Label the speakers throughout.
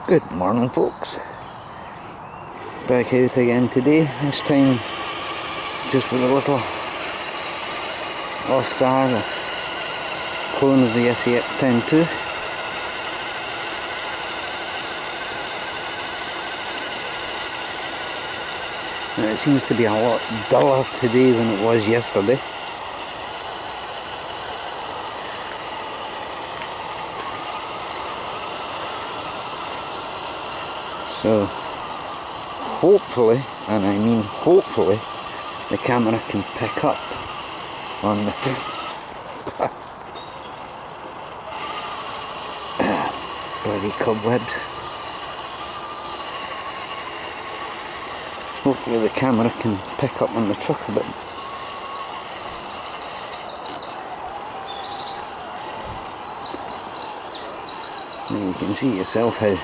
Speaker 1: Good morning, folks. Back out again today, this time just with a little Austar, a clone of the AX 10-2. Now it seems to be a lot duller today than it was yesterday. So hopefully, and I mean hopefully, the camera can pick up on the bloody cobwebs. Hopefully the camera can pick up on the truck a bit. Now you can see yourself how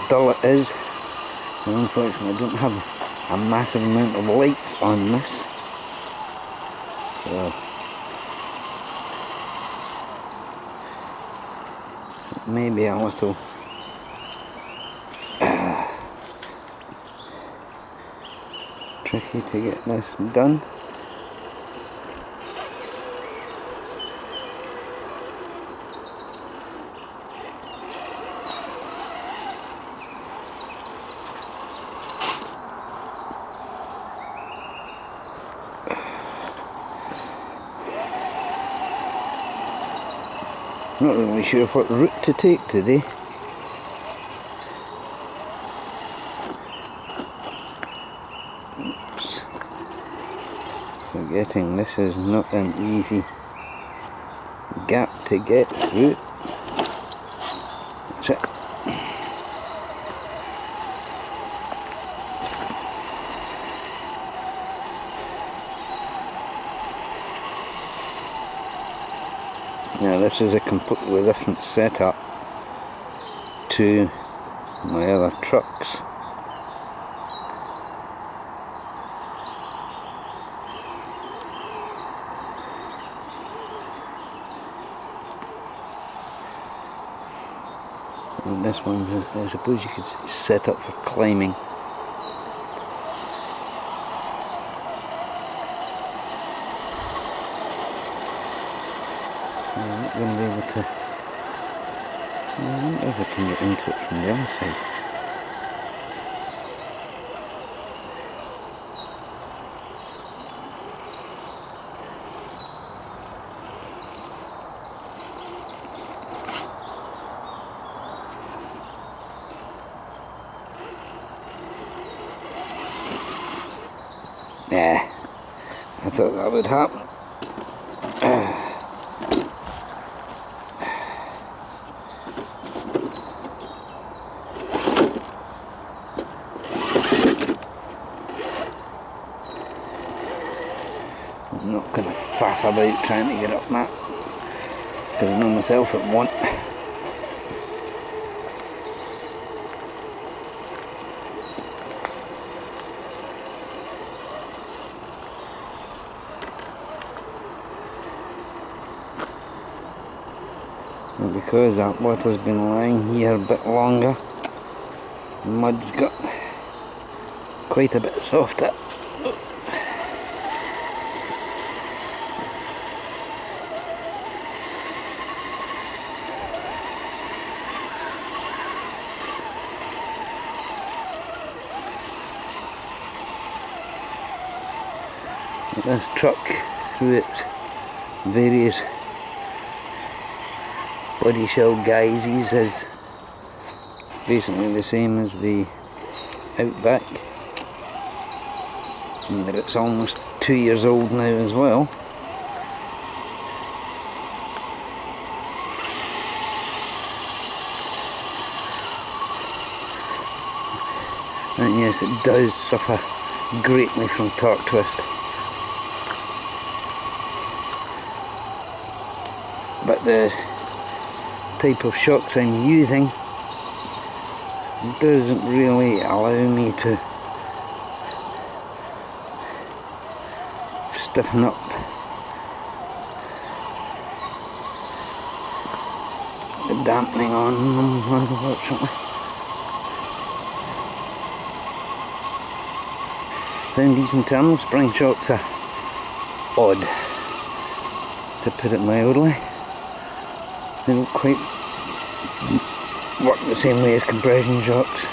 Speaker 1: dull it is, and unfortunately I don't have a massive amount of lights on this, so it may be a little tricky to get this done. Not really sure what route to take today. Oops. Forgetting this is not an easy gap to get through. That's it. Now this is a completely different setup to my other trucks. And this one, I suppose you could set up for climbing. I'm not going to be able to. I wonder if I can get into it from the other side. Nah, I thought that would happen. I'm not going to faff about trying to get up that, because I know myself it won't. And because that water's been lying here a bit longer, the mud's got quite a bit softer. This truck, through its various body shell guises, is basically the same as the Outback, and that it's almost 2 years old now as well. And yes, it does suffer greatly from torque twist. But the type of shocks I'm using doesn't really allow me to stiffen up the of dampening on them, unfortunately. Found these internal spring shocks are odd, to put it mildly. They don't quite work the same way as compression shocks.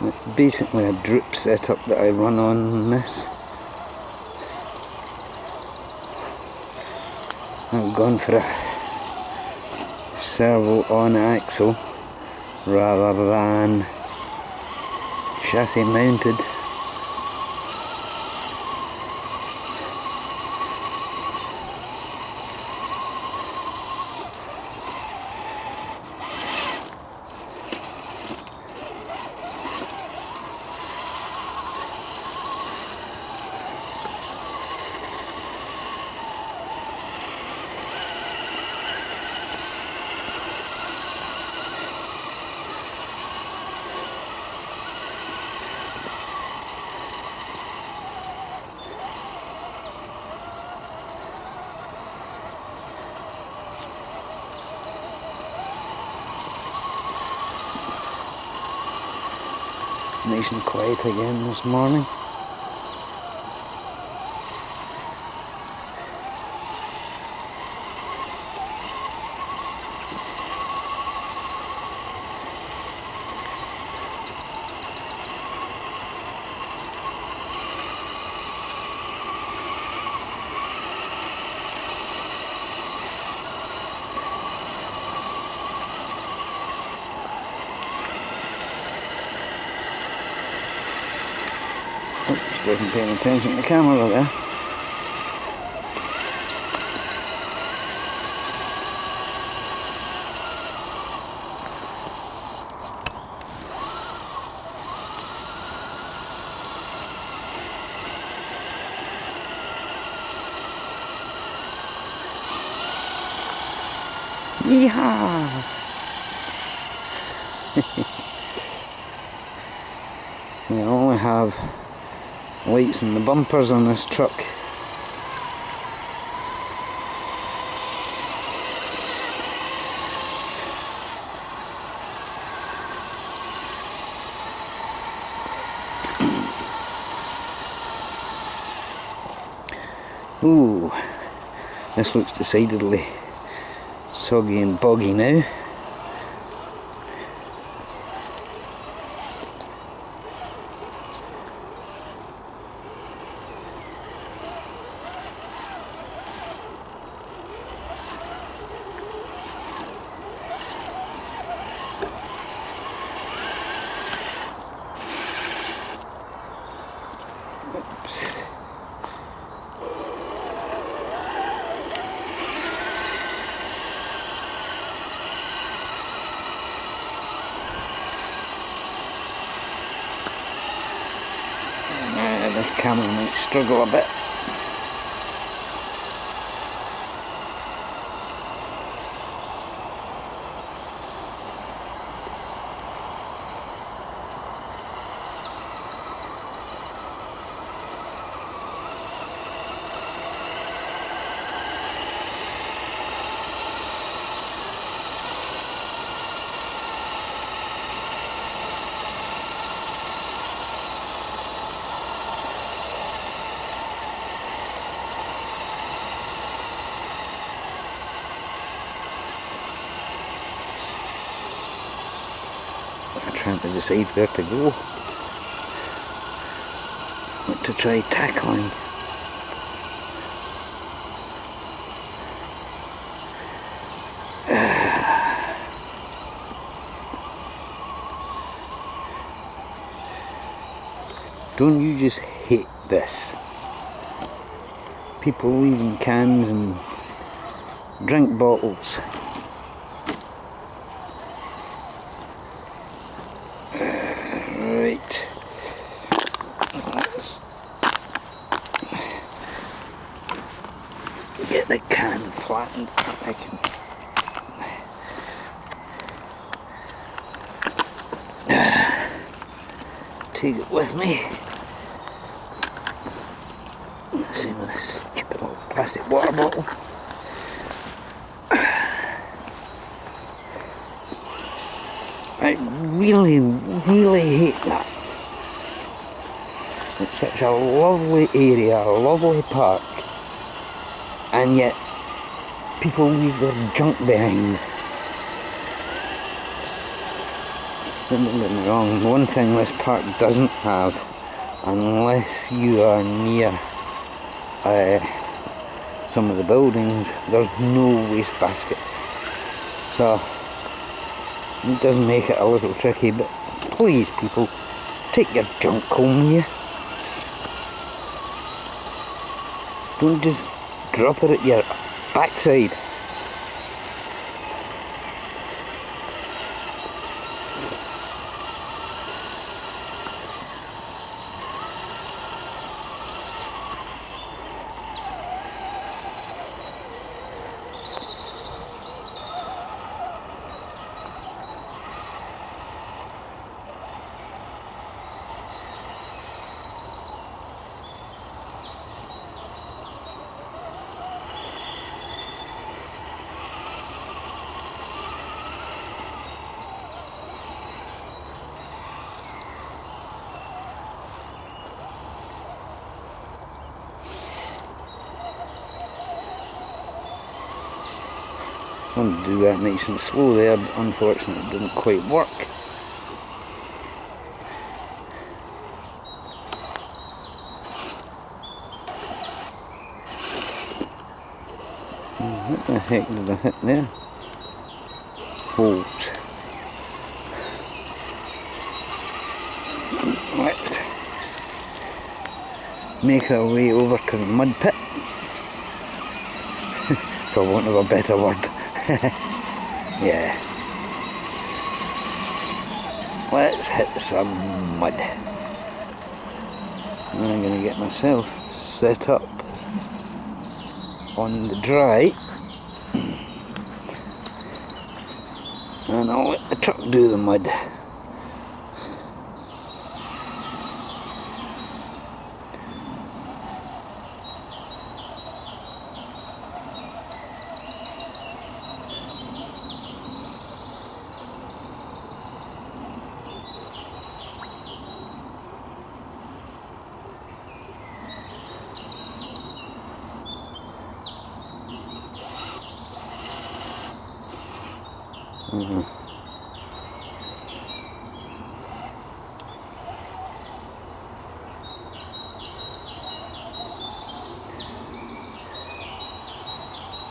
Speaker 1: It's basically a droop setup that I run on this. I've gone for a servo on axle rather than chassis mounted. Nice and quiet again this morning. Oops, wasn't paying attention to the camera there. Yeehaw! We only have lights in the bumpers on this truck. Ooh, this looks decidedly soggy and boggy now. This camera might struggle a bit. I'm trying to decide where to go, what to try tackling. Don't you just hate this? People leaving cans and drink bottles. Right. Let's get the can flattened. I can. take it with me. Same with this stupid little plastic water bottle. I really, really hate that. It's such a lovely area, a lovely park, and yet people leave their junk behind. Don't get me wrong, one thing this park doesn't have, unless you are near some of the buildings, there's no waste baskets. So it does make it a little tricky, but please people, take your junk home here. Don't just drop it at your backside. I wanted to do that nice and slow there, but unfortunately it didn't quite work. What the heck did I hit there? Holes. Let's make our way over to the mud pit, for want of a better word. Yeah. Let's hit some mud. I'm going to get myself set up on the dry, and I'll let the truck do the mud.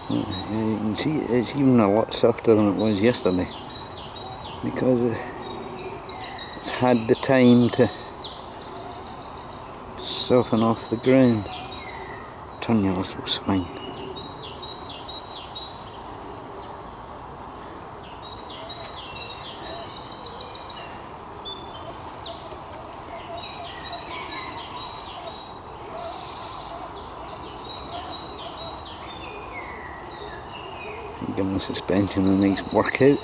Speaker 1: You can see it's even a lot softer than it was yesterday, because it's had the time to soften off the ground. Turn your little swine. Give the suspension a nice workout.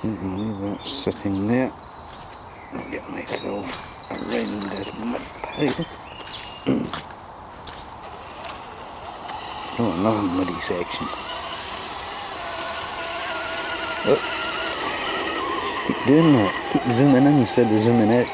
Speaker 1: Leave that sitting there. I'll get myself around this mud pile. Oh, another muddy section. Oh. Keep doing that. Keep zooming in instead of zooming out.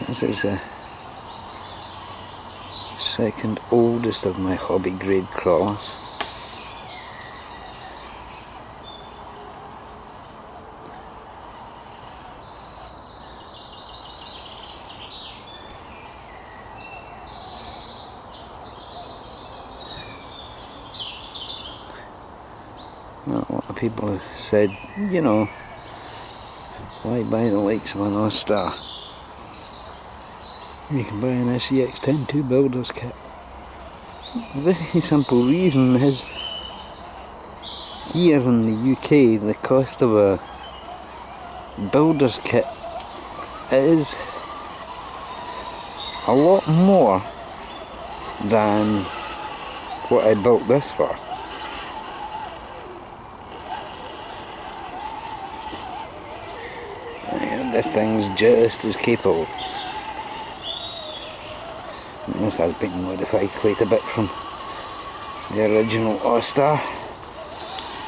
Speaker 1: This is the second oldest of my hobby grade crawlers. Well, a lot of people have said, you know, why buy the likes of an Austar? You can buy an SCX-10 2 builder's kit. A very simple reason is, here in the UK, the cost of a builder's kit is a lot more than what I built this for. And this thing's just as capable. This has been modified quite a bit from the original Austar,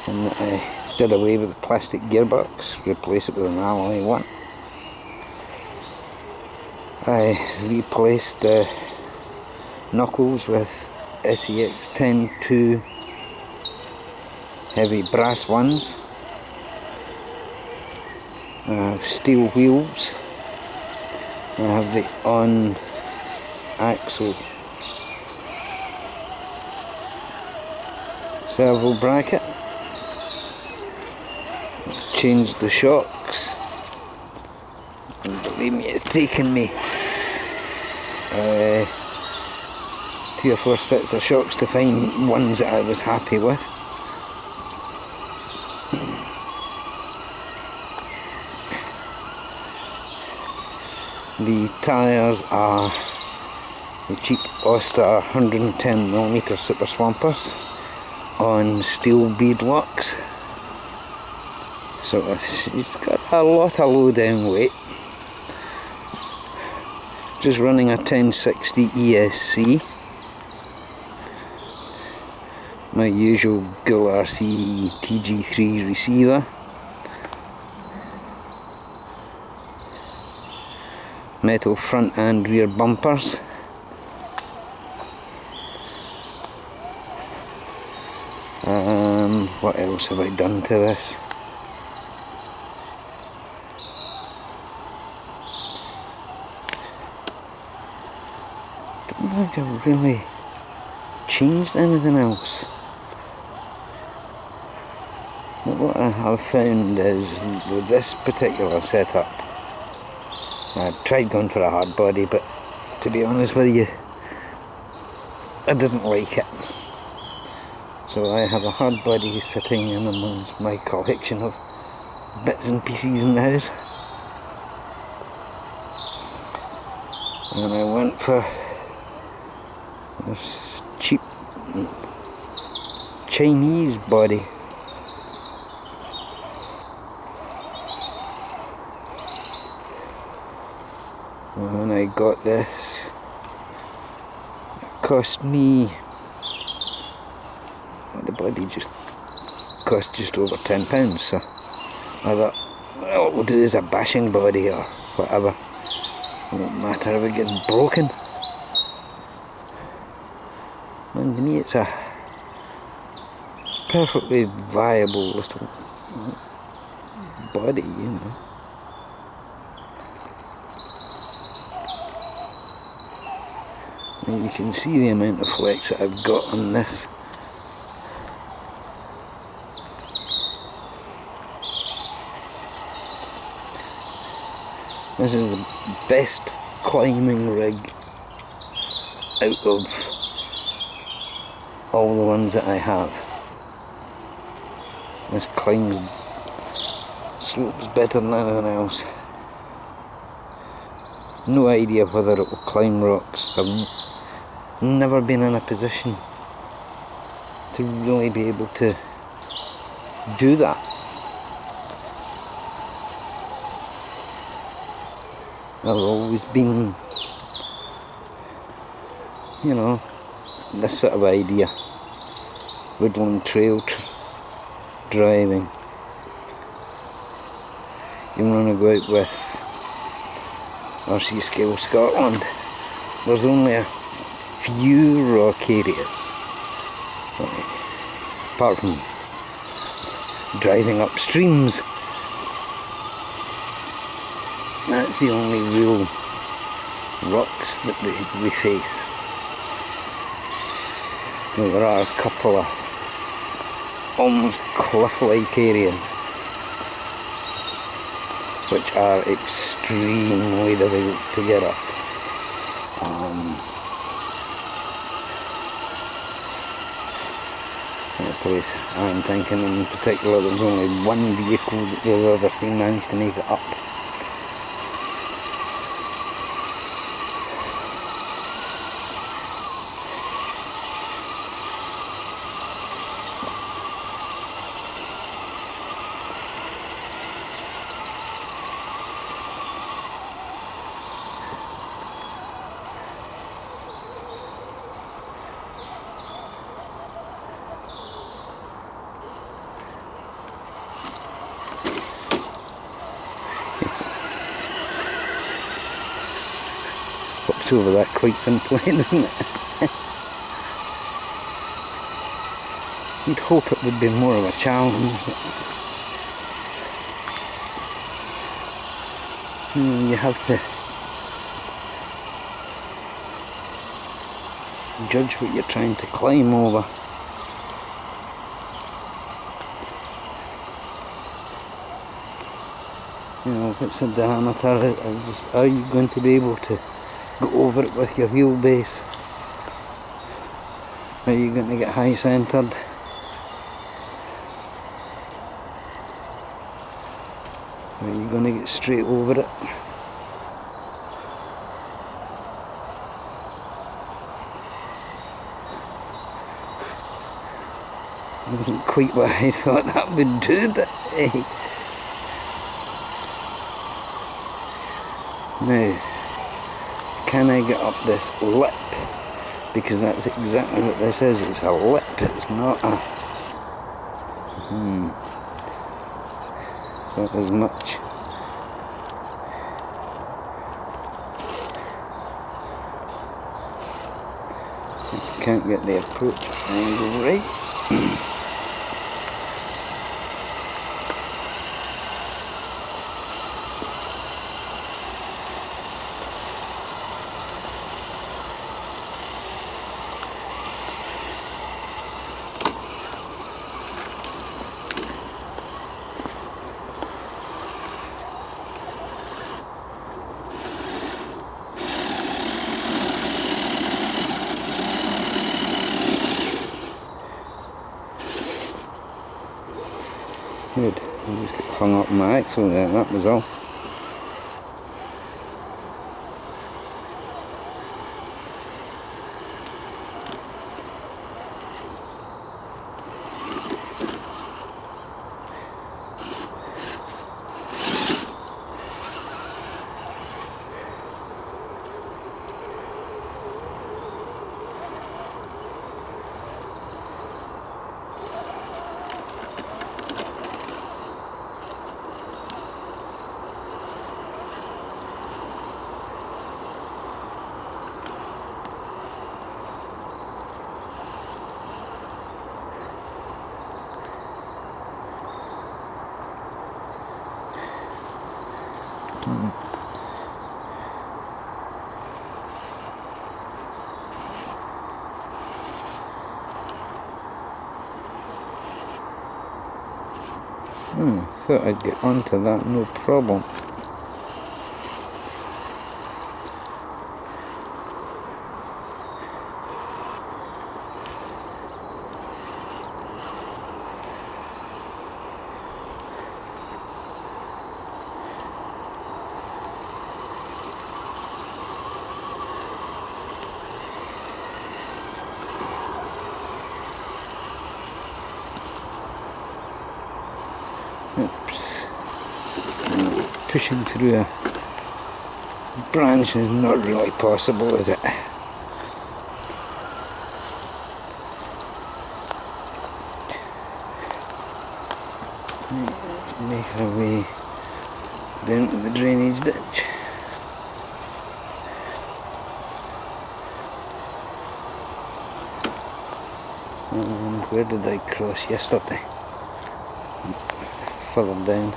Speaker 1: and I did away with the plastic gearbox, replaced it with an alloy one. I replaced the knuckles with SCX-10 2 heavy brass ones, steel wheels. I have the on axle servo bracket, changed the shocks, and believe me, it's taken me 3 or 4 sets of shocks to find ones that I was happy with. The tyres are the cheap Austar 110mm Super Swampers on steel bead locks, so it's got a lot of low down weight. Just running a 1060 ESC, my usual Gull RC TG3 receiver, metal front and rear bumpers, what else have I done to this? Don't think I've really changed anything else. But what I have found is, with this particular setup, I tried going for a hard body, but to be honest with you, I didn't like it. So I have a hard body sitting in amongst my collection of bits and pieces in the house. And I went for this cheap Chinese body. When I got this, it cost me, the body just cost just over £10, so I thought, well, what we'll do is a bashing body or whatever. It won't matter if it gets broken. And to me it's a perfectly viable little body, you know. And you can see the amount of flex that I've got on this. This is the best climbing rig out of all the ones that I have. This climbs slopes better than anything else. No idea whether it will climb rocks. never been in a position to really be able to do that. I've always been, you know, this sort of idea, woodland trail driving. You want to go out with RC Scale Scotland, there's only a few rock areas, apart from driving up streams. That's the only real rocks that we face. Now, there are a couple of almost cliff-like areas which are extremely difficult to get up. The place I'm thinking in particular, there's only one vehicle that we've ever seen manage to make it up. Hops over that quite simply, doesn't it? You'd hope it would be more of a challenge. You have to judge what you're trying to climb over. You know, what's the diameter? Are you going to be able to go over it with your wheelbase? Are you going to get high centred? Are you going to get straight over it? It wasn't quite what I thought that would do, but hey. Now, can I get up this lip? Because that's exactly what this is. It's a lip. It's not a... Not as much. Can't get the approach angle right. Good. I just got hung up on my axle there, that was all. Thought I'd get onto that, no problem. Oops. Pushing through a branch is not really possible, is it? Let's make our way down to the drainage ditch. And where did I cross yesterday? Further down.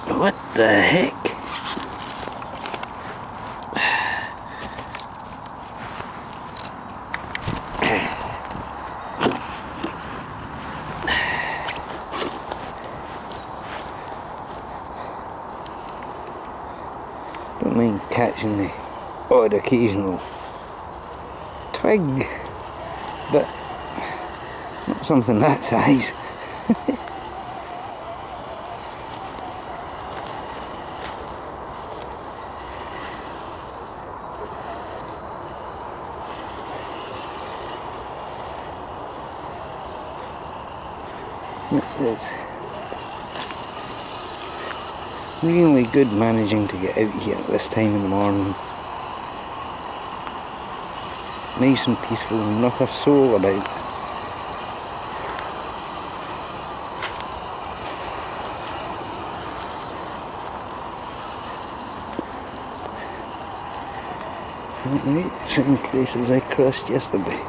Speaker 1: What the heck? Don't mind catching the odd occasional twig, but not something that size. It's really good managing to get out here at this time in the morning. Nice and peaceful, not a soul about. Right, same place as I crossed yesterday.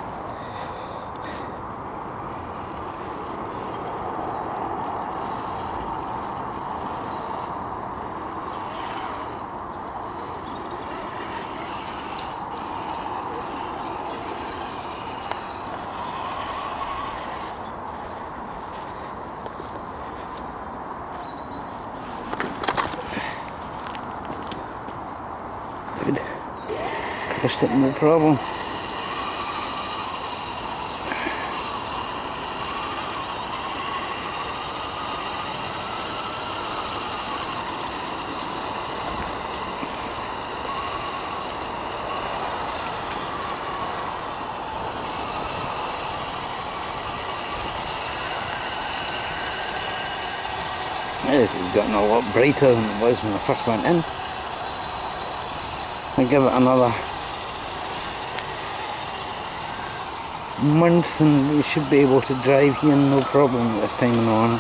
Speaker 1: Good. Crossed it, no problem. This has gotten a lot brighter than it was when I first went in. I'll give it another month and we should be able to drive here no problem at this time in the morning.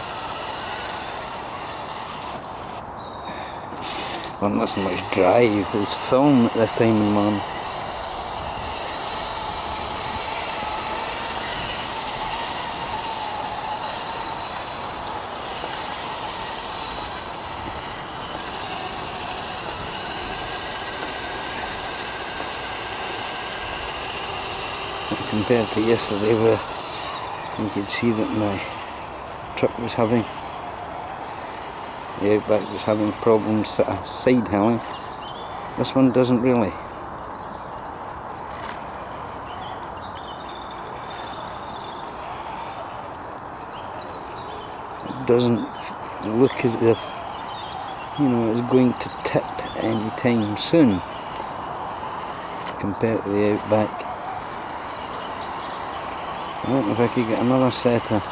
Speaker 1: Well, not so much drive, it's film at this time in the morning. Compared to yesterday where you could see that my truck was having, the Outback was having problems side hilling. This one doesn't really. It doesn't look as if, you know, it's going to tip any time soon compared to the Outback. I don't know if I could get another set of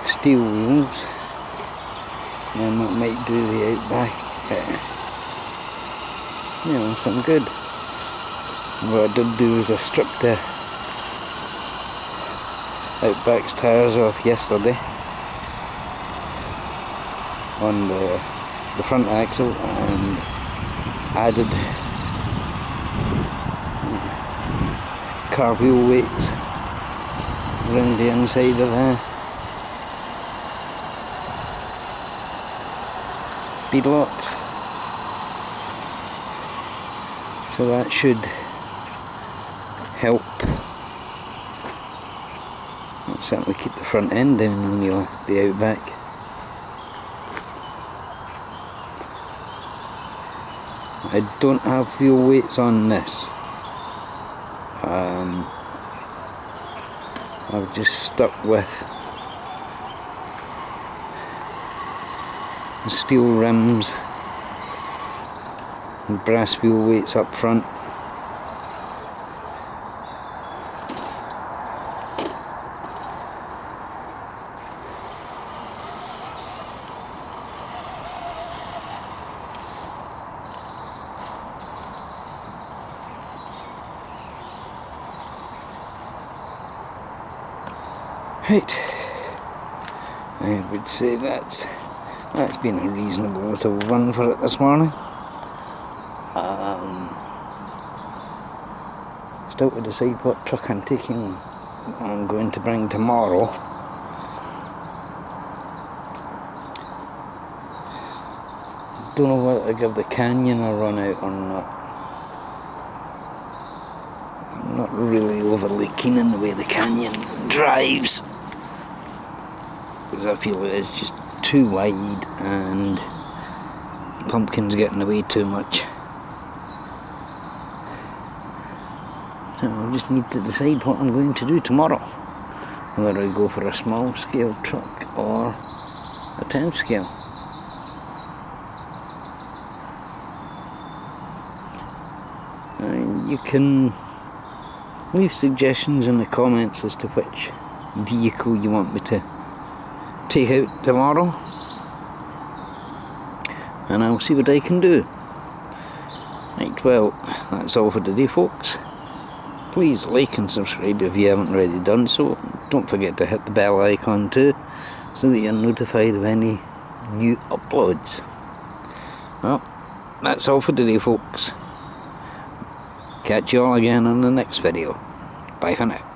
Speaker 1: steel wheels, then that might do the Outback, you know, something good. What I did do is I stripped the Outback's tyres off yesterday on the front axle and added car wheel weights around the inside of the speed locks, so that should help. It'll certainly keep the front end down when you're the Outback. I don't have wheel weights on this. I've just stuck with the steel rims and brass wheel weights up front. Right, I would say that's been a reasonable little run for it this morning. Still to decide what truck I'm going to bring tomorrow. Don't know whether to give the Canyon a run out or not. I'm not really overly keen on the way the Canyon drives, because I feel it is just too wide and pumpkins get in the way too much. So I just need to decide what I'm going to do tomorrow, whether I go for a small scale truck or a 10 scale. And you can leave suggestions in the comments as to which vehicle you want me to take out tomorrow, and I'll see what I can do. Right, well, that's all for today, folks. Please like and subscribe if you haven't already done so. Don't forget to hit the bell icon too, so that you're notified of any new uploads. Well, that's all for today, folks. Catch you all again in the next video. Bye for now.